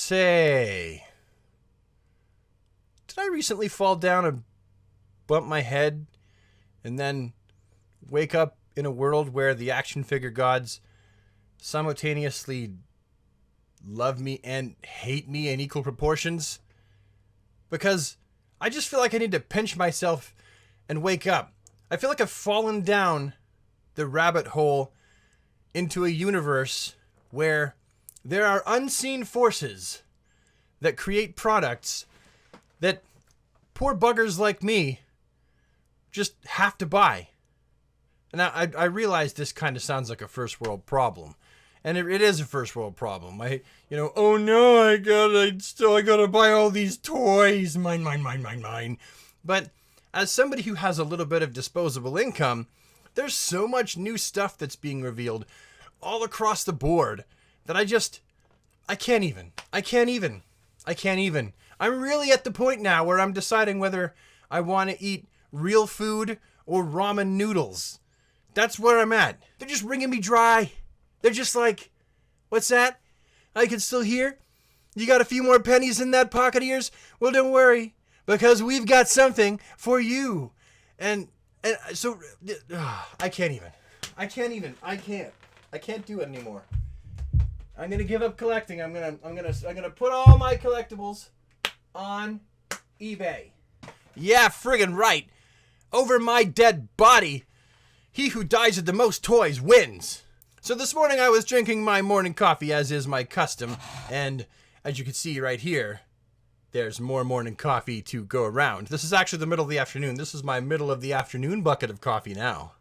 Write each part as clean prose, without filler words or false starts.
Say, did I recently fall down and bump my head and then wake up in a world where the action figure gods simultaneously love me and hate me in equal proportions? Because I just feel like I need to pinch myself and wake up. I feel like I've fallen down the rabbit hole into a universe where there are unseen forces that create products that poor buggers like me just have to buy. Now, I realize this kind of sounds like a first world problem. And it is a first world problem. Oh no, I gotta buy all these toys. Mine. But as somebody who has a little bit of disposable income, there's so much new stuff that's being revealed all across the board that I can't even. I'm really at the point now where I'm deciding whether I want to eat real food or ramen noodles. That's where I'm at. They're just wringing me dry. They're just like, what's that? I can still hear? You got a few more pennies in that pocket of yours? Well, don't worry, because we've got something for you. And so, I can't. I can't do it anymore. I'm gonna give up collecting. I'm gonna put all my collectibles on eBay. Yeah, friggin' right. Over my dead body, he who dies with the most toys wins. So this morning I was drinking my morning coffee, as is my custom, and as you can see right here, there's more morning coffee to go around. This is actually the middle of the afternoon. This is my middle of the afternoon bucket of coffee now.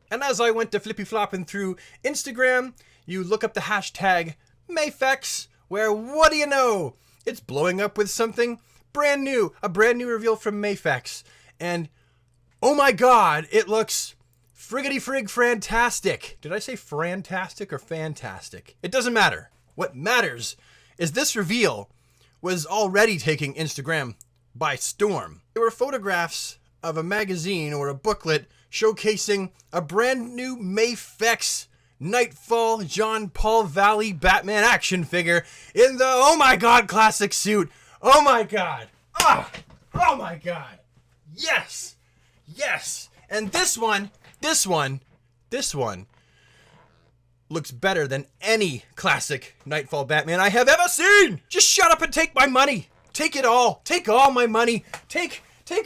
And as I went to flippy-flopping through Instagram, you look up the hashtag Mafex, where, what do you know? It's blowing up with something brand new. A brand new reveal from Mafex. And, oh my god, it looks friggity-frig fantastic. Did I say frantastic or fantastic? It doesn't matter. What matters is this reveal was already taking Instagram by storm. There were photographs of a magazine or a booklet showcasing a brand new Mafex Knightfall John Paul Valley Batman action figure in the oh my god classic suit. Oh my god. Oh my god. Yes. And this one looks better than any classic Knightfall Batman I have ever seen. Just shut up and take my money. Take it all. Take all my money. Take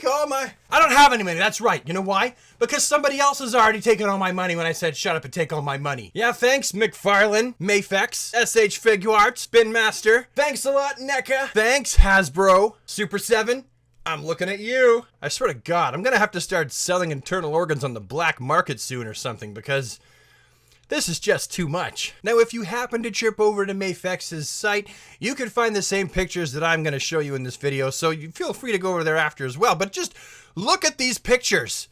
all my... I don't have any money, that's right. You know why? Because somebody else has already taken all my money when I said shut up and take all my money. Yeah, thanks, McFarlane, Mafex, SH Figuarts, Spin Master. Thanks a lot, NECA. Thanks, Hasbro, Super 7. I'm looking at you. I swear to God, I'm gonna have to start selling internal organs on the black market soon or something, because this is just too much. Now, if you happen to trip over to Mafex's site, you can find the same pictures that I'm going to show you in this video, so you feel free to go over there after as well. But just look at these pictures.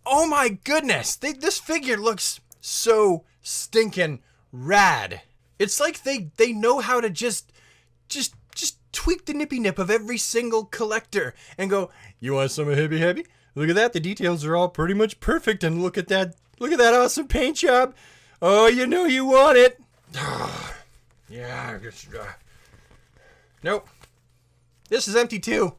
Oh my goodness, this figure looks so stinking rad. It's like they know how to just tweak the nippy nip of every single collector and go, you want some of Hippie Happy? Look at that, the details are all pretty much perfect, and look at that awesome paint job. Oh, you know you want it. Yeah, nope. This is empty too.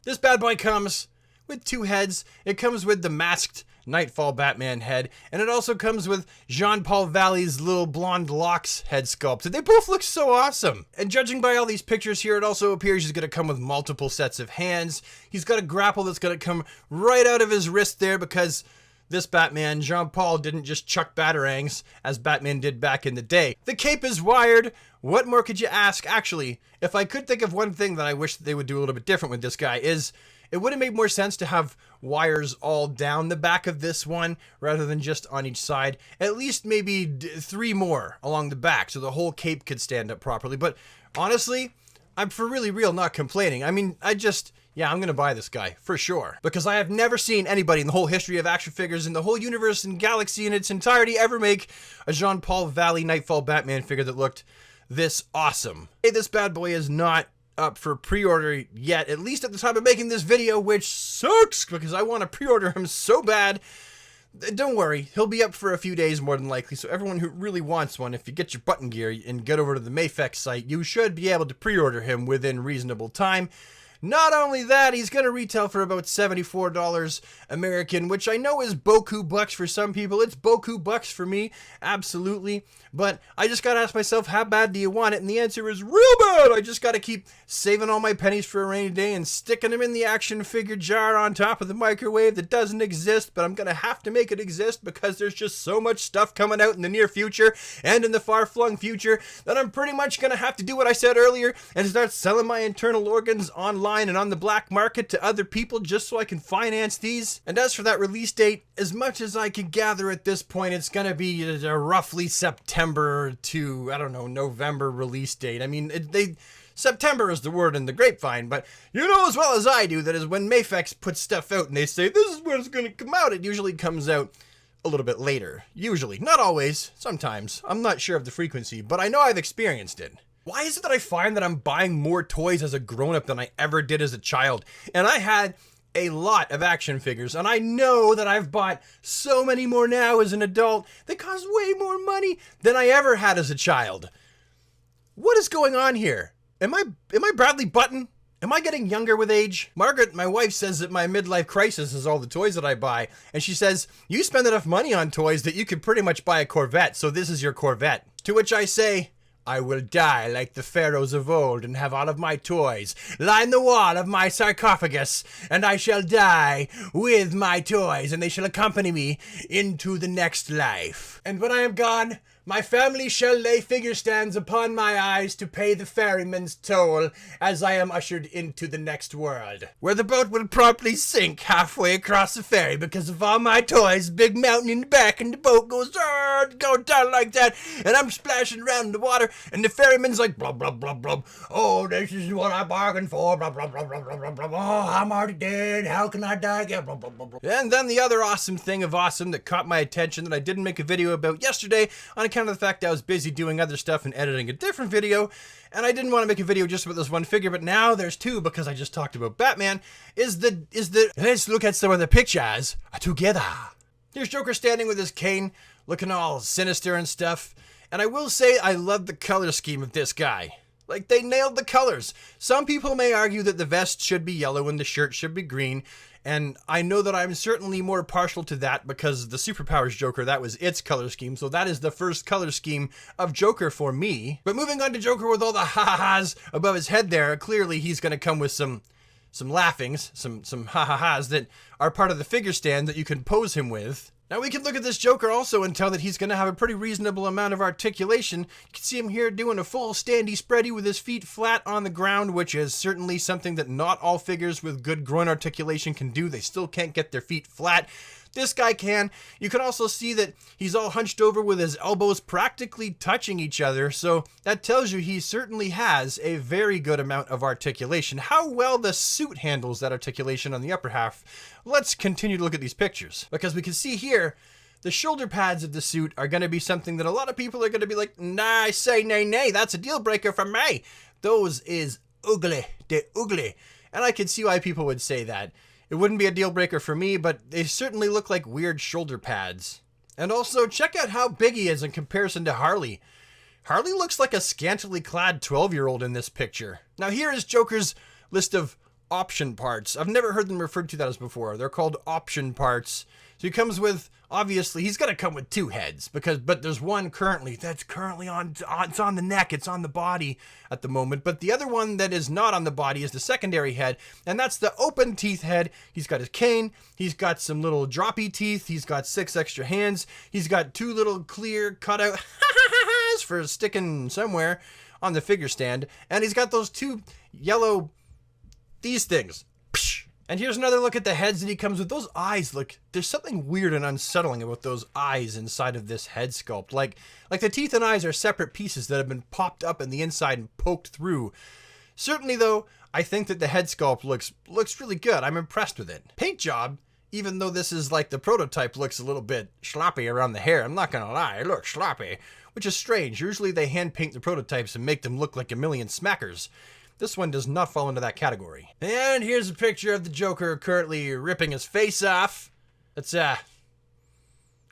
This bad boy comes with two heads. It comes with the masked Knightfall Batman head, and it also comes with Jean Paul Valley's little blonde locks head sculpted. They both look so awesome. And judging by all these pictures here, it also appears he's going to come with multiple sets of hands. He's got a grapple that's going to come right out of his wrist there, because this Batman, Jean Paul, didn't just chuck batarangs as Batman did back in the day. The cape is wired. What more could you ask? Actually, if I could think of one thing that I wish they would do a little bit different with this guy, is it would have made more sense to have wires all down the back of this one rather than just on each side. At least maybe 3 more along the back so the whole cape could stand up properly. But honestly, I'm for really real not complaining. I mean, yeah, I'm going to buy this guy, for sure. Because I have never seen anybody in the whole history of action figures in the whole universe and galaxy in its entirety ever make a Jean Paul Valley Knightfall Batman figure that looked this awesome. Hey, this bad boy is not up for pre-order yet, at least at the time of making this video, which sucks because I want to pre-order him so bad. Don't worry, he'll be up for a few days more than likely, so everyone who really wants one, if you get your button gear and get over to the Mafex site, you should be able to pre-order him within reasonable time. Not only that, he's going to retail for about $74 American, which I know is boku bucks for some people. It's boku bucks for me, absolutely. But I just got to ask myself, how bad do you want it? And the answer is real bad. I just got to keep saving all my pennies for a rainy day and sticking them in the action figure jar on top of the microwave that doesn't exist, but I'm going to have to make it exist because there's just so much stuff coming out in the near future and in the far-flung future that I'm pretty much going to have to do what I said earlier and start selling my internal organs online and on the black market to other people just so I can finance these. And as for that release date, as much as I can gather at this point, it's gonna be a roughly September to, I don't know, November release date. I mean, September is the word in the grapevine, but you know as well as I do that is when Mafex puts stuff out and they say this is when it's gonna come out, it usually comes out a little bit later. Usually, not always, sometimes. I'm not sure of the frequency, but I know I've experienced it. Why is it that I find that I'm buying more toys as a grown-up than I ever did as a child? And I had a lot of action figures, and I know that I've bought so many more now as an adult that cost way more money than I ever had as a child. What is going on here? Am I Bradley Button? Am I getting younger with age? Margaret, my wife, says that my midlife crisis is all the toys that I buy, and she says, you spend enough money on toys that you could pretty much buy a Corvette, so this is your Corvette. To which I say, I will die like the pharaohs of old and have all of my toys line the wall of my sarcophagus, and I shall die with my toys, and they shall accompany me into the next life. And when I am gone, my family shall lay figure stands upon my eyes to pay the ferryman's toll as I am ushered into the next world, where the boat will promptly sink halfway across the ferry because of all my toys, big mountain in the back, and the boat goes go down like that, and I'm splashing around in the water, and the ferryman's like, blah, blah, blah, blah, oh, this is what I bargained for, blah, blah, blah, blah, blah, blah, blah, oh, I'm already dead, how can I die again, blah, blah, blah, blah. And then the other awesome thing of awesome that caught my attention that I didn't make a video about yesterday on account of the fact I was busy doing other stuff and editing a different video, and I didn't want to make a video just about this one figure, but now there's two because I just talked about Batman, is the let's look at some of the pictures together. Here's Joker standing with his cane, looking all sinister and stuff, and I will say I love the color scheme of this guy. Like, they nailed the colors. Some people may argue that the vest should be yellow and the shirt should be green, and I know that I'm certainly more partial to that because the Superpowers Joker, that was its color scheme, so that is the first color scheme of Joker for me. But moving on to Joker with all the ha-ha-has above his head there, clearly he's going to come with some laughings, some ha-ha-has that are part of the figure stand that you can pose him with. Now we can look at this Joker also and tell that he's going to have a pretty reasonable amount of articulation. You can see him here doing a full standy spready with his feet flat on the ground, which is certainly something that not all figures with good groin articulation can do. They still can't get their feet flat. This guy can. You can also see that he's all hunched over with his elbows practically touching each other, so that tells you he certainly has a very good amount of articulation. How well the suit handles that articulation on the upper half, let's continue to look at these pictures, because we can see here the shoulder pads of the suit are going to be something that a lot of people are going to be like, nah, I say nay, that's a deal breaker for me. Those is ugly, they're ugly. And I can see why people would say that. It wouldn't be a deal breaker for me, but they certainly look like weird shoulder pads. And also, check out how big he is in comparison to Harley. Harley looks like a scantily clad 12-year-old in this picture. Now here is Joker's list of option parts. I've never heard them referred to that as before. They're called option parts. So he comes with, obviously, he's going to come with two heads, but there's one currently that's currently it's on the neck, it's on the body at the moment, but the other one that is not on the body is the secondary head, and that's the open teeth head. He's got his cane, he's got some little droppy teeth, he's got 6 extra hands, he's got 2 little clear cutout for sticking somewhere on the figure stand, and he's got those 2 yellow, these things. And here's another look at the heads that he comes with. Those eyes look, there's something weird and unsettling about those eyes inside of this head sculpt. Like the teeth and eyes are separate pieces that have been popped up in the inside and poked through. Certainly though, I think that the head sculpt looks really good. I'm impressed with it. Paint job, even though this is like the prototype, looks a little bit sloppy around the hair. I'm not gonna lie, it looks sloppy, which is strange. Usually they hand paint the prototypes and make them look like a million smackers. This one does not fall into that category. And here's a picture of the Joker currently ripping his face off. Let's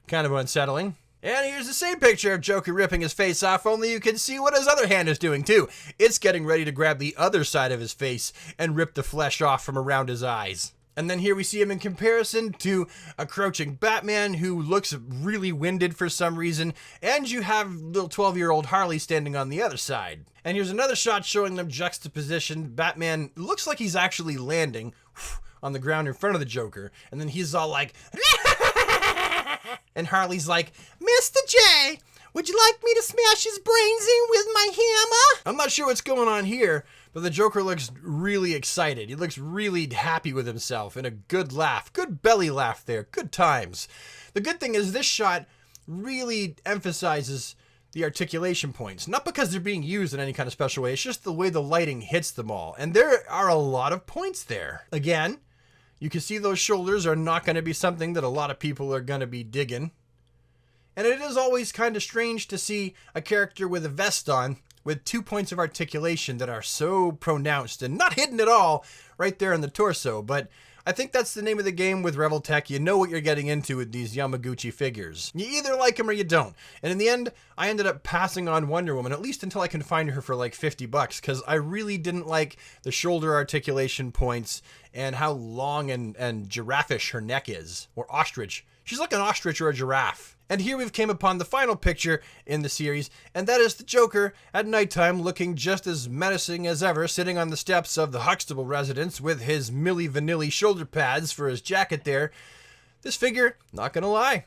Kind of unsettling. And here's the same picture of Joker ripping his face off, only you can see what his other hand is doing too. It's getting ready to grab the other side of his face and rip the flesh off from around his eyes. And then here we see him in comparison to a crouching Batman who looks really winded for some reason, and you have little 12-year-old Harley standing on the other side. And here's another shot showing them juxtaposition. Batman looks like he's actually landing on the ground in front of the Joker, and then he's all like, and Harley's like, Mr. J, would you like me to smash his brains in with my hammer? I'm not sure what's going on here, but the Joker looks really excited. He looks really happy with himself, and a good laugh, good belly laugh there, good times. The good thing is this shot really emphasizes the articulation points, not because they're being used in any kind of special way, it's just the way the lighting hits them all, and there are a lot of points there. Again, you can see those shoulders are not going to be something that a lot of people are going to be digging. And it is always kind of strange to see a character with a vest on with 2 points of articulation that are so pronounced and not hidden at all right there in the torso. But I think that's the name of the game with Revoltech. You know what you're getting into with these Yamaguchi figures. You either like them or you don't. And in the end, I ended up passing on Wonder Woman, at least until I can find her for like $50, because I really didn't like the shoulder articulation points and how long and giraffe-ish her neck is. Or ostrich. She's like an ostrich or a giraffe. And here we've came upon the final picture in the series, and that is the Joker at nighttime looking just as menacing as ever, sitting on the steps of the Huxtable residence with his Milli Vanilli shoulder pads for his jacket there. This figure, not gonna lie,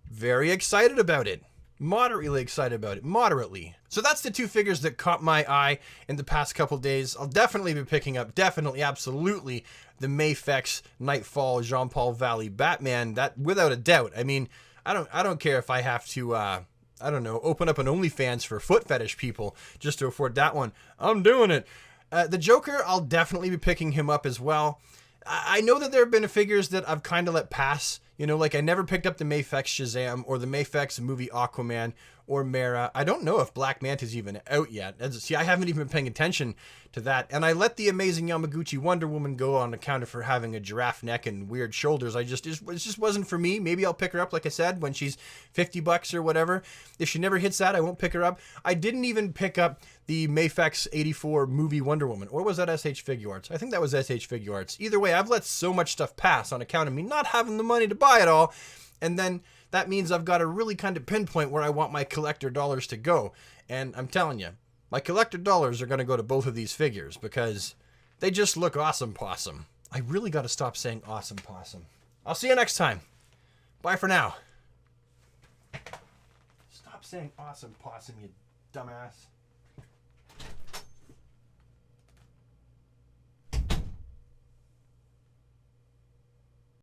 very excited about it. Moderately excited about it. Moderately. So that's the 2 figures that caught my eye in the past couple days. I'll definitely be picking up, absolutely, the Mafex Knightfall Jean-Paul Valley Batman. That, without a doubt. I mean, I don't care if I have to, I don't know, open up an OnlyFans for foot fetish people just to afford that one. I'm doing it. The Joker, I'll definitely be picking him up as well. I know that there have been figures that I've kind of let pass. You know, like I never picked up the Mafex Shazam or the Mafex movie Aquaman or Mera. I don't know if Black Manta's even out yet. See, I haven't even been paying attention to that. And I let the amazing Yamaguchi Wonder Woman go on account of her having a giraffe neck and weird shoulders. It just wasn't for me. Maybe I'll pick her up, like I said, when she's $50 or whatever. If she never hits that, I won't pick her up. I didn't even pick up the Mafex 84 movie Wonder Woman. Or was that SH Figure Arts? I think that was SH Figure Arts. Either way, I've let so much stuff pass on account of me not having the money to buy it all. And then that means I've got to really kind of pinpoint where I want my collector dollars to go. And I'm telling you, my collector dollars are going to go to both of these figures because they just look awesome possum. I really got to stop saying awesome possum. I'll see you next time. Bye for now. Stop saying awesome possum, you dumbass.